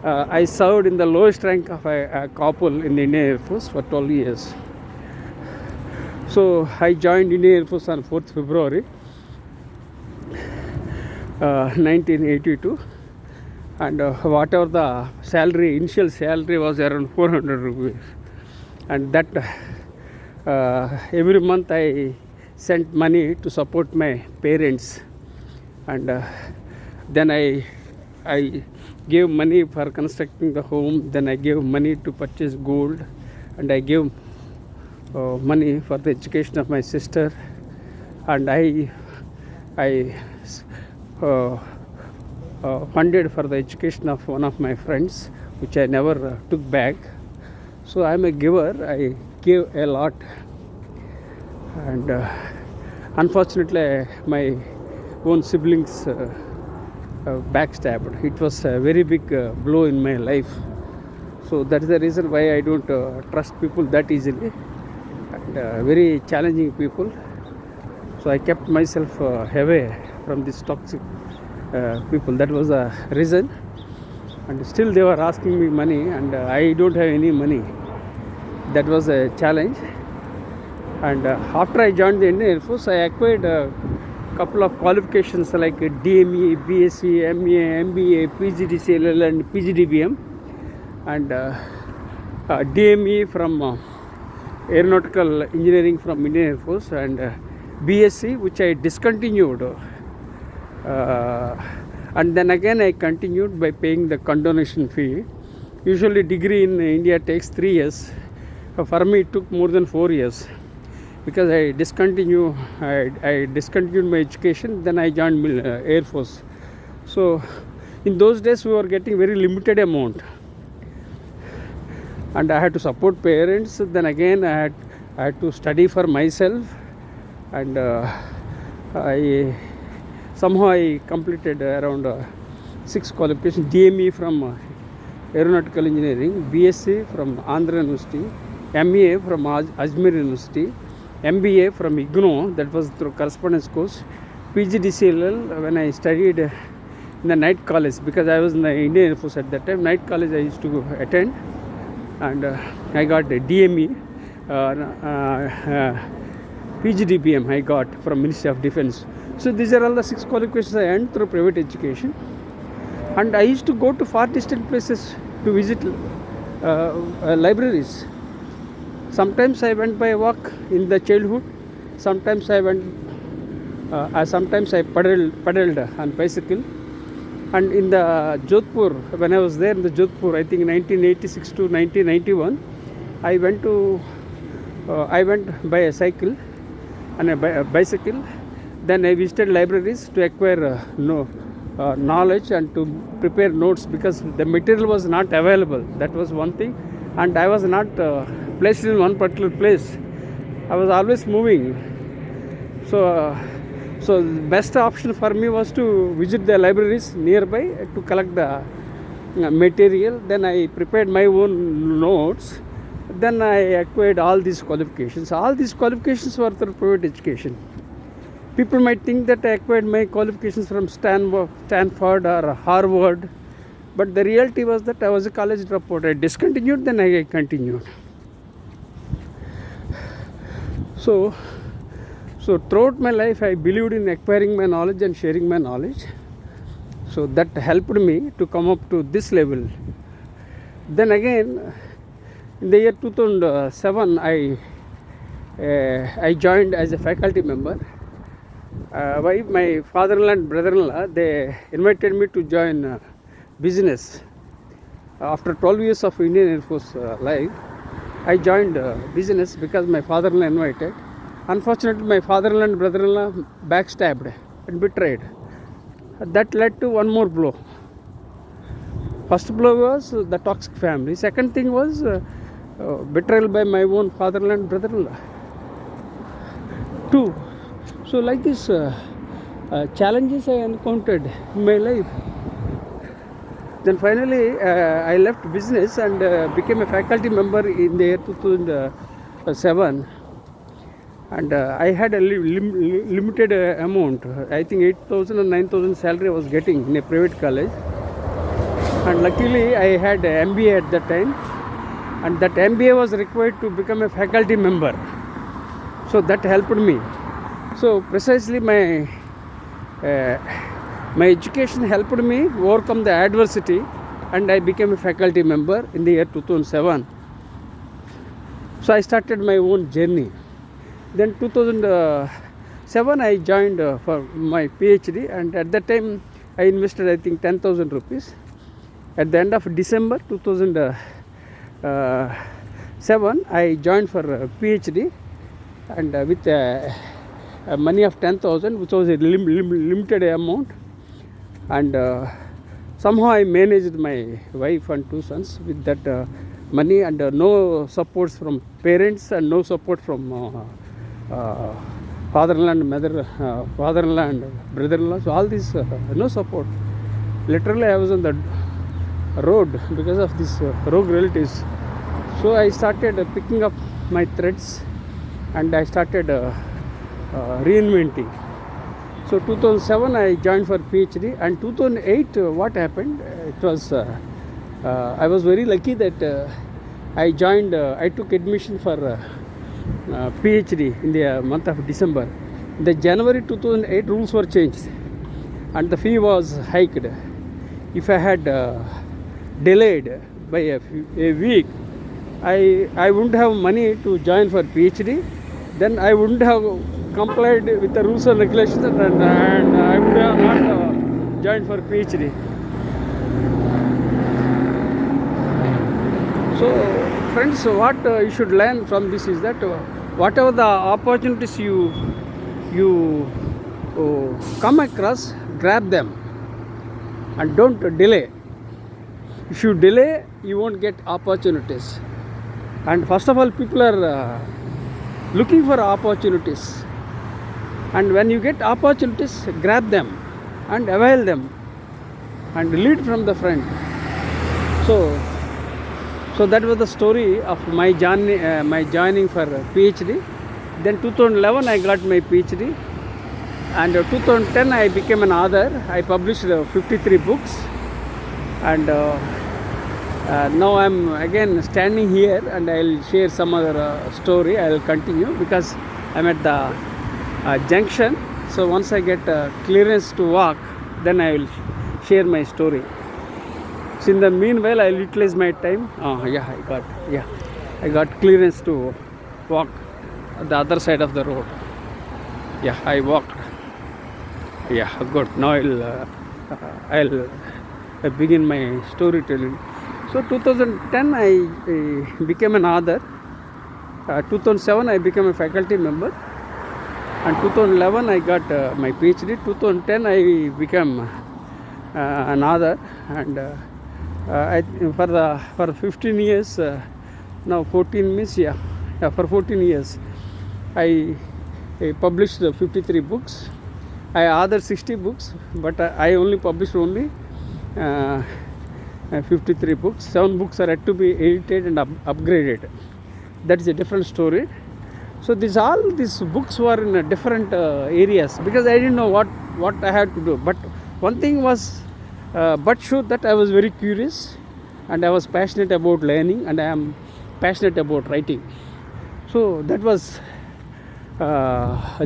I served in the lowest rank of a corporal in the Indian Air Force for 12 years. So I joined Indian Air Force on 4th February 1982, and whatever the salary, initial salary was around 400 rupees, and that every month I sent money to support my parents, and then I gave money for constructing the home, then I gave money to purchase gold, and I gave money for the education of my sister, and I funded for the education of one of my friends, which I never took back. So I am a giver. I give a lot, and unfortunately my own siblings backstabbed. It was a very big blow in my life. So that is the reason why I don't trust people that easily, and very challenging people. So I kept myself away from these toxic people. That was the reason. And still they were asking me money, and I don't have any money. That was a challenge. And after I joined the Indian Air Force, I acquired a couple of qualifications like DME, BSc, MA, MBA, PGDCLL and PGDBM. And DME from Aeronautical Engineering from Indian Air Force, and BSc, which I discontinued. And then again I continued by paying the condonation fee. Usually degree in India takes 3 years. For me it took more than 4 years, because I discontinued my education. Then I joined Air Force. So in those days we were getting very limited amount, and I had to support parents. Then again I had to study for myself, and I completed around 6 qualifications. DME from Aeronautical Engineering, BSc from Andhra University, MA from Ajmer University, MBA from IGNO, that was through correspondence course, PGDCLL when I studied in the night college, because I was in the Indian Air Force at that time. Night college I used to attend, and I got a DME, PGDBM I got from Ministry of Defence. So these are all the 6 qualifications I earned through private education. And I used to go to far distant places to visit libraries. Sometimes I went by walk in the childhood. Sometimes I paddled on bicycle. And in the Jodhpur, when I was there in the Jodhpur, I think 1986 to 1991, I went by a cycle and a bicycle. Then I visited libraries to acquire knowledge and to prepare notes, because the material was not available. That was one thing. And I was not placed in one particular place. I was always moving. So the best option for me was to visit the libraries nearby to collect the material. Then I prepared my own notes. Then I acquired all these qualifications. All these qualifications were through private education. People might think that I acquired my qualifications from Stanford or Harvard, but the reality was that I was a college dropout. I discontinued, then I continued. So throughout my life, I believed in acquiring my knowledge and sharing my knowledge. So that helped me to come up to this level. Then again, in the year 2007, I joined as a faculty member. My father-in-law and brother-in-law, they invited me to join business. After 12 years of Indian Air Force life, I joined business because my father-in-law invited. Unfortunately, my father-in-law and brother-in-law backstabbed and betrayed. That led to one more blow. First blow was the toxic family. Second thing was betrayal by my own father-in-law and brother-in-law. 2. So like this challenges I encountered in my life. Then finally I left business and became a faculty member in the year 2007. And I had a limited amount. I think 8,000 or 9,000 salary I was getting in a private college. And luckily I had an MBA at that time. And that MBA was required to become a faculty member. So that helped me. So precisely my education helped me overcome the adversity, and I became a faculty member in the year 2007. So I started my own journey. Then 2007 I joined for my Ph.D. and at that time I invested I think 10,000 rupees. At the end of December 2007 I joined for Ph.D. and with money of 10,000, which was a limited amount, and somehow I managed my wife and 2 sons with that money, and no support from parents and no support from father-in-law and father-in-law and brother-in-law. So all this no support. Literally I was on the road because of these rogue relatives. So I started picking up my threads and I started reinventing. So 2007 I joined for PhD, and 2008 what happened? It was I was very lucky that I joined. I took admission for PhD in the month of December. The January 2008 rules were changed, and the fee was hiked. If I had delayed by a week, I wouldn't have money to join for PhD. Then I wouldn't have complied with the rules and regulations, and I would have not joined for PhD. So friends, what you should learn from this is that whatever the opportunities you come across, grab them and don't delay. If you delay, you won't get opportunities. And first of all, people are looking for opportunities, and when you get opportunities, grab them and avail them and lead from the front. So that was the story of my joining for PhD. Then 2011 I got my PhD, and 2010 I became an author. I published 53 books, and now I'm again standing here, and I'll share some other story. I'll continue because I'm at the junction. So once I get clearance to walk, then I will share my story. So in the meanwhile, I'll utilize my time. I got clearance to walk the other side of the road. Yeah, I walked. Yeah, good. Now I'll begin my storytelling. So 2010 I became an author. 2007 I became a faculty member, and 2011 I got my PhD. 2010 I became an author, and for 15 years, now 14 means for 14 years I published 53 books. I authored 60 books, but I only published 53 books. 7 books are yet to be edited and upgraded. That is a different story. So all these books were in different areas because I didn't know what I had to do. But one thing was sure that I was very curious, and I was passionate about learning, and I am passionate about writing. So that was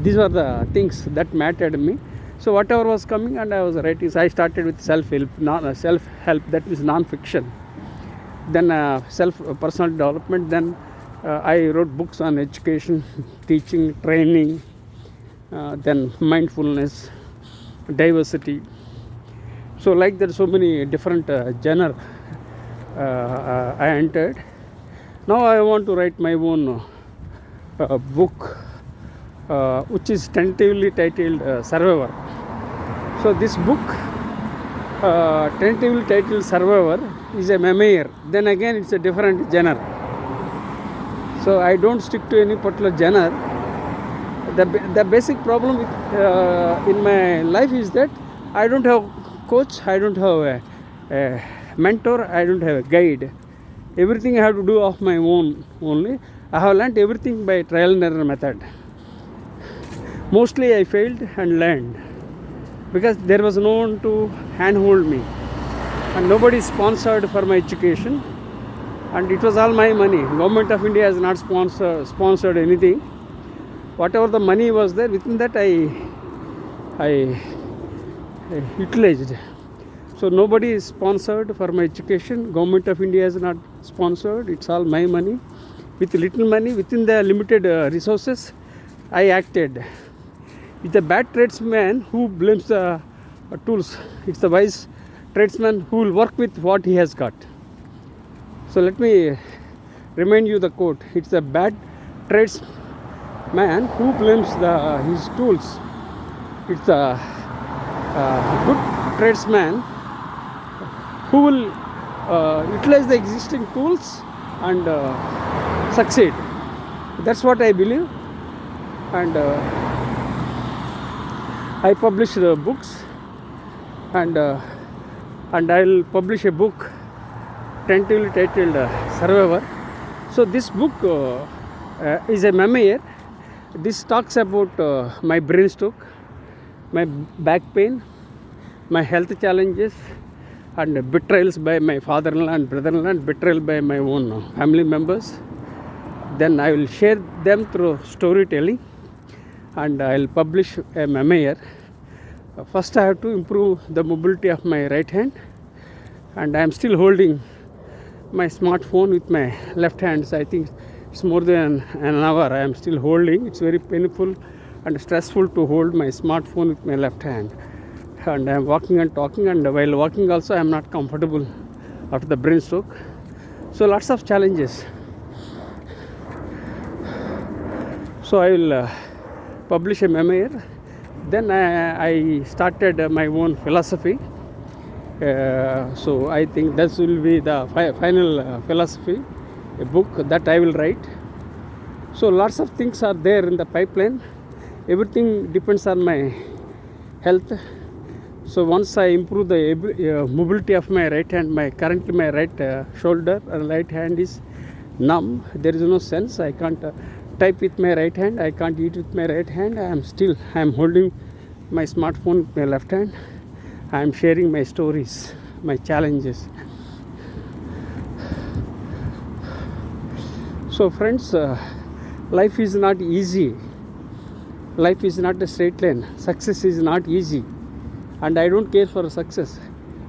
these were the things that mattered to me. So whatever was coming, and I was writing. So I started with self-help, that is non-fiction. Then personal development. Then I wrote books on education, teaching, training, then mindfulness, diversity. So like there are so many different genre I entered. Now I want to write my own book, which is tentatively titled Survivor. So this book, tentatively titled Survivor, is a memoir. Then again it's a different genre. So I don't stick to any particular genre. The basic problem in my life is that I don't have coach, I don't have a mentor, I don't have a guide. Everything I have to do of my own only. I have learned everything by trial and error method. Mostly I failed and learned because there was no one to handhold me, and nobody sponsored for my education, and it was all my money. Government of India has not sponsored anything. Whatever the money was there, within that I utilized. So nobody is sponsored for my education. Government of India has not sponsored. It's all my money. With little money, within the limited resources, I acted. It's a bad tradesman who blames the tools. It's the wise tradesman who will work with what he has got. So let me remind you the quote. It's a bad tradesman who blames his tools. It's a good tradesman who will utilize the existing tools and succeed. That's what I believe. And I publish books, and I'll publish a book tentatively titled Survivor. So this book is a memoir. This talks about my brain stroke, my back pain, my health challenges, and betrayals by my father-in-law and brother-in-law, and betrayal by my own family members. Then I will share them through storytelling, and I will publish a memoir. First I have to improve the mobility of my right hand, and I am still holding my smartphone with my left hand. So I think it's more than an hour I am still holding. It's very painful and stressful to hold my smartphone with my left hand, and I am walking and talking, and while walking also I am not comfortable after the brain stroke. So lots of challenges. So I will publish a memoir. Then I started my own philosophy. So I think this will be the final philosophy, a book that I will write. So lots of things are there in the pipeline. Everything depends on my health. So once I improve the mobility of my right hand, currently my right shoulder and right hand is numb. There is no sense. I can't type with my right hand. I can't eat with my right hand. I am holding my smartphone with my left hand. I am sharing my stories, my challenges. So friends, life is not easy. Life is not a straight line. Success is not easy, and I don't care for success.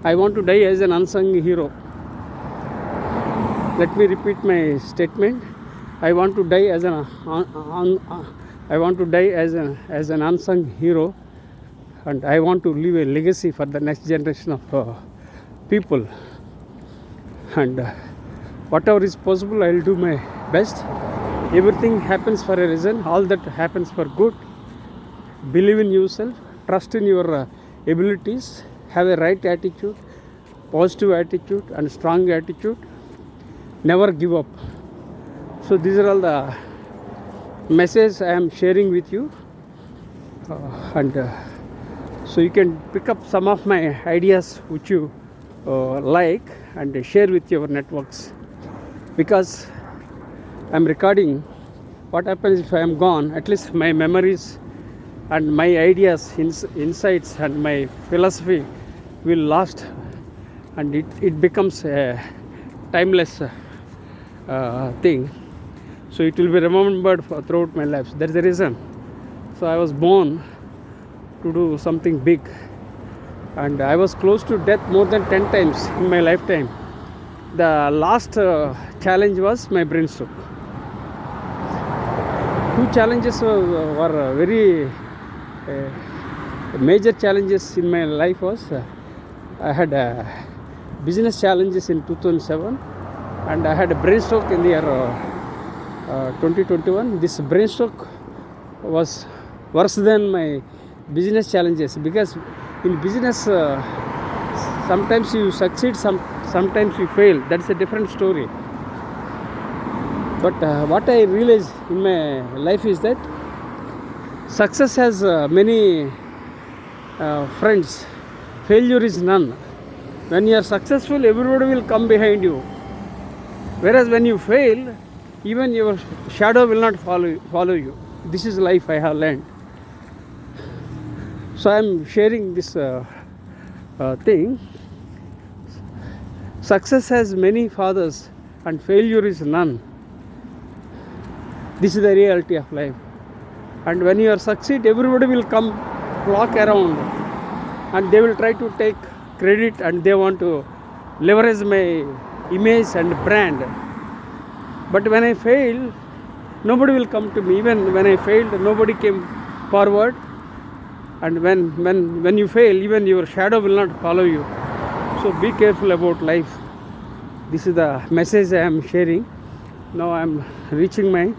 I want to die as an unsung hero. Let me repeat my statement. I want to die as an unsung hero, and I want to leave a legacy for the next generation of people. And whatever is possible, I will do my best. Everything happens for a reason. All that happens for good. Believe in yourself. Trust in your abilities. Have a right attitude, positive attitude, and strong attitude. Never give up. So these are all the messages I am sharing with you, so you can pick up some of my ideas which you like and share with your networks, because I am recording. What happens if I am gone? At least my memories and my ideas, insights, and my philosophy will last, and it becomes a timeless thing. So it will be remembered throughout my life. That's the reason. So I was born to do something big, and I was close to death more than 10 times in my lifetime. The last challenge was my brain stroke. Two challenges were very major challenges in my life. Was I had business challenges in 2007, and I had a brain stroke in the year 2021. This brain stroke was worse than my business challenges, because in business sometimes you succeed, sometimes you fail. That's a different story. But what I realized in my life is that success has many friends. Failure is none. When you are successful, everybody will come behind you. Whereas when you fail, even your shadow will not follow you. This is life I have learned. So I am sharing this thing. Success has many fathers and failure is none. This is the reality of life. And when you are succeed, everybody will come flock around, and they will try to take credit, and they want to leverage my image and brand. But when I fail, nobody will come to me. Even when I failed, nobody came forward. And when you fail, even your shadow will not follow you. So be careful about life. This is the message I am sharing. Now I am reaching my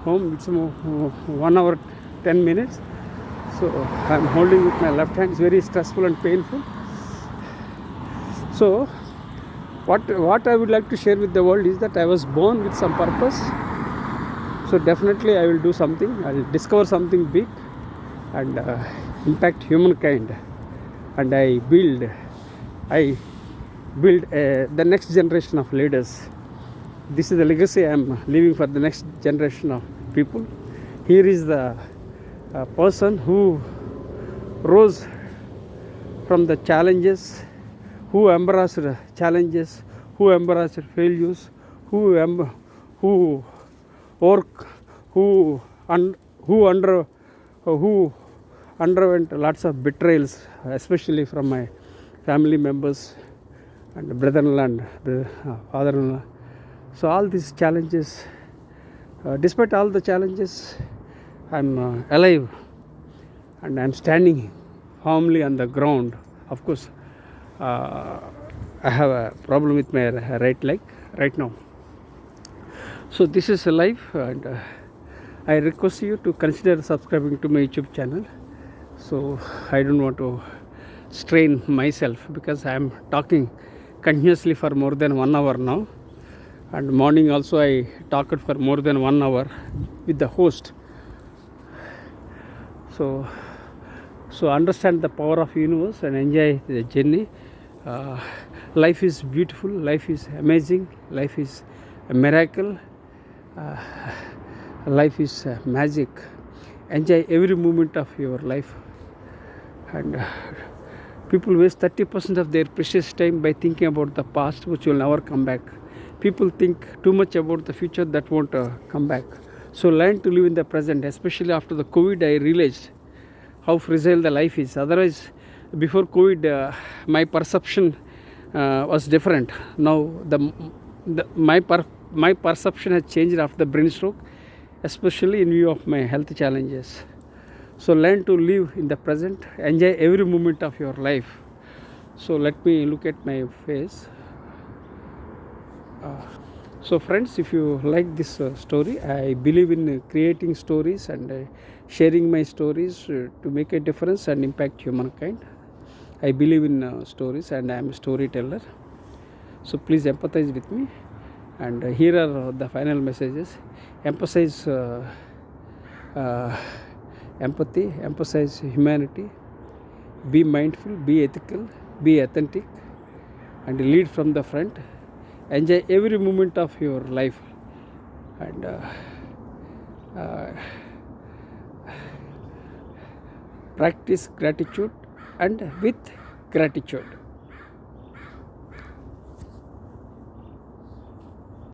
home. It's 1 hour 10 minutes. So I am holding with my left hand. It's very stressful and painful. So what I would like to share with the world is that I was born with some purpose. So definitely I will do something. I will discover something big and impact humankind. And I build the next generation of leaders. This is the legacy I am leaving for the next generation of people. Here is the person who rose from the challenges, who embraced challenges, who embraced failures, who work, who underwent lots of betrayals, especially from my family members and brother-in-law and father-in-law. So all these challenges, despite all the challenges, I'm alive and I'm standing firmly on the ground. Of course, I have a problem with my right leg right now. So this is a life, and I request you to consider subscribing to my YouTube channel. So I don't want to strain myself because I am talking continuously for more than 1 hour now, and morning also I talked for more than 1 hour with the host. So understand the power of universe and enjoy the journey. Life is beautiful, life is amazing, life is a miracle, life is magic. Enjoy every moment of your life. And people waste 30% of their precious time by thinking about the past, which will never come back. People think too much about the future that won't come back. So learn to live in the present. Especially after the COVID, I realized how fragile the life is. Otherwise, before COVID, my perception was different. Now my perception has changed after the brain stroke, especially in view of my health challenges. So learn to live in the present, enjoy every moment of your life. So let me look at my face. So friends, if you like this story, I believe in creating stories and sharing my stories to make a difference and impact humankind. I believe in stories, and I am a storyteller. So please empathize with me. And here are the final messages. Emphasize empathy, emphasize humanity, be mindful, be ethical, be authentic, and lead from the front. Enjoy every moment of your life, and practice gratitude and with gratitude.